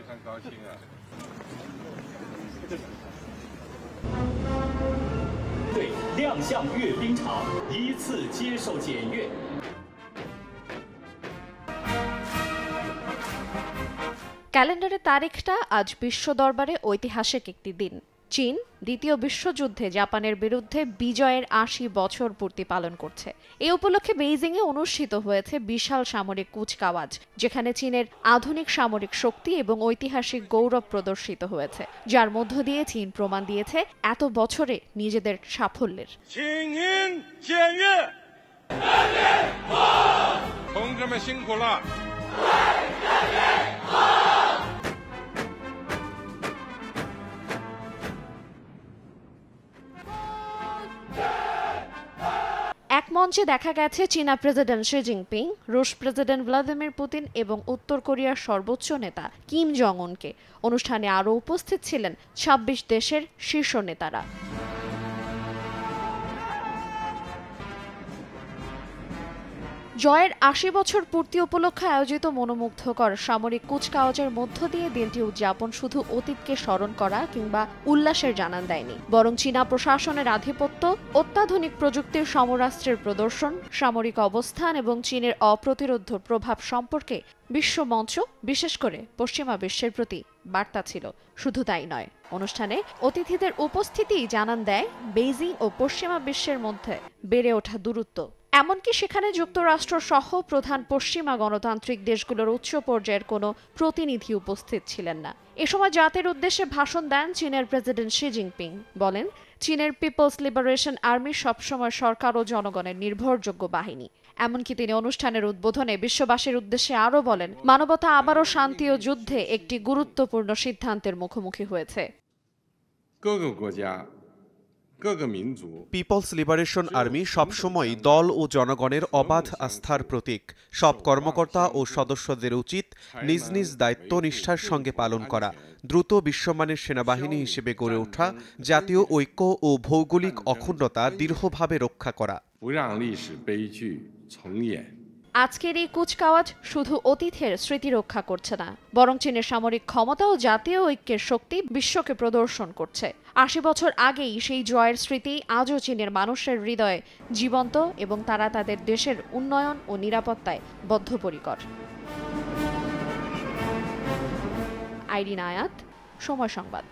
常高兴啊！对亮相阅兵场，依次接受检阅。ক্যালেন্ডারের তারিখটা আজ বিশ্ব দরবারে ঐতিহাসিক একটি দিন। চীন দ্বিতীয় বিশ্বযুদ্ধে জাপানের বিরুদ্ধে বিজয়ের ৮০ বছর পূর্তি পালন করছে। এই উপলক্ষে বেইজিংয়ে অনুষ্ঠিত হয়েছে বিশাল সামরিক কুচকাওয়াজ, যেখানে চীনের আধুনিক সামরিক শক্তি এবং ঐতিহাসিক গৌরব প্রদর্শিত হয়েছে, যার মধ্য দিয়ে চীন প্রমাণ দিয়েছে এত বছরে নিজেদের সাফল্যের। এক মঞ্চে দেখা গেছে চীনা প্রেসিডেন্ট শি জিনপিং, রুশ প্রেসিডেন্ট ভ্লাদিমির পুতিন এবং উত্তর কোরিয়ার সর্বোচ্চ নেতা কিম জং উনকে। অনুষ্ঠানে আরও উপস্থিত ছিলেন ২৬ দেশের শীর্ষ নেতারা। জয়ের ৮০ বছর পূর্তি উপলক্ষে আয়োজিত মনোমুগ্ধকর সামরিক কুচকাওয়াজের মধ্য দিয়ে দিনটি উদযাপন শুধু অতীতকে স্মরণ করা কিংবা উল্লাসের জানান দেয়নি, বরং চীনা প্রশাসনের আধিপত্য, অত্যাধুনিক প্রযুক্তির সমরাস্ত্রের প্রদর্শন, সামরিক অবস্থান এবং চীনের অপ্রতিরোধ্য প্রভাব সম্পর্কে বিশ্বমঞ্চ, বিশেষ করে পশ্চিমা বিশ্বের প্রতি বার্তা ছিল। শুধু তাই নয়, অনুষ্ঠানে অতিথিদের উপস্থিতি জানান দেয় বেইজিং ও পশ্চিমা বিশ্বের মধ্যে বেড়ে ওঠা দূরত্ব। এমনকি সেখানে যুক্তরাষ্ট্র সহ প্রধান পশ্চিমা গণতান্ত্রিক দেশগুলোর উচ্চ পর্যায়ের কোনো প্রতিনিধি উপস্থিত ছিলেন না। এ সময় জাতির উদ্দেশ্যে ভাষণ দেন চীনের প্রেসিডেন্ট শি জিনপিং। বলেন, চীনের পিপলস লিবারেশন আর্মি সবসময় সরকার ও জনগণের নির্ভরযোগ্য বাহিনী। এমনকি তিনি অনুষ্ঠানের উদ্বোধনে বিশ্ববাসীর উদ্দেশ্যে আরও বলেন, মানবতা আবারও শান্তি ও যুদ্ধে একটি গুরুত্বপূর্ণ সিদ্ধান্তের মুখোমুখি হয়েছে। পিপলস লিবারেশন আর্মি সবসময় দল ও জনগণের অবাধ আস্থার প্রতীক। সব কর্মকর্তা ও সদস্যদের উচিত নিজ নিজ দায়িত্ব নিষ্ঠার সঙ্গে পালন করা, দ্রুত বিশ্বমানের সেনাবাহিনী হিসেবে গড়ে ওঠা, জাতীয় ঐক্য ও ভৌগোলিক অখণ্ডতা দৃঢ়ভাবে রক্ষা করা। আজকের এই কুচকাওয়াজ শুধু অতীতের স্মৃতি রক্ষা করছে না, বরং চীনের সামরিক ক্ষমতা ও জাতীয় ঐক্যের শক্তি বিশ্বকে প্রদর্শন করছে। ৮০ বছর আগেই সেই জয়ের স্মৃতি আজও চীনের মানুষের হৃদয়ে জীবন্ত এবং তারা তাদের দেশের উন্নয়ন ও নিরাপত্তায় বদ্ধপরিকর। আইরিন আয়াত, সময় সংবাদ।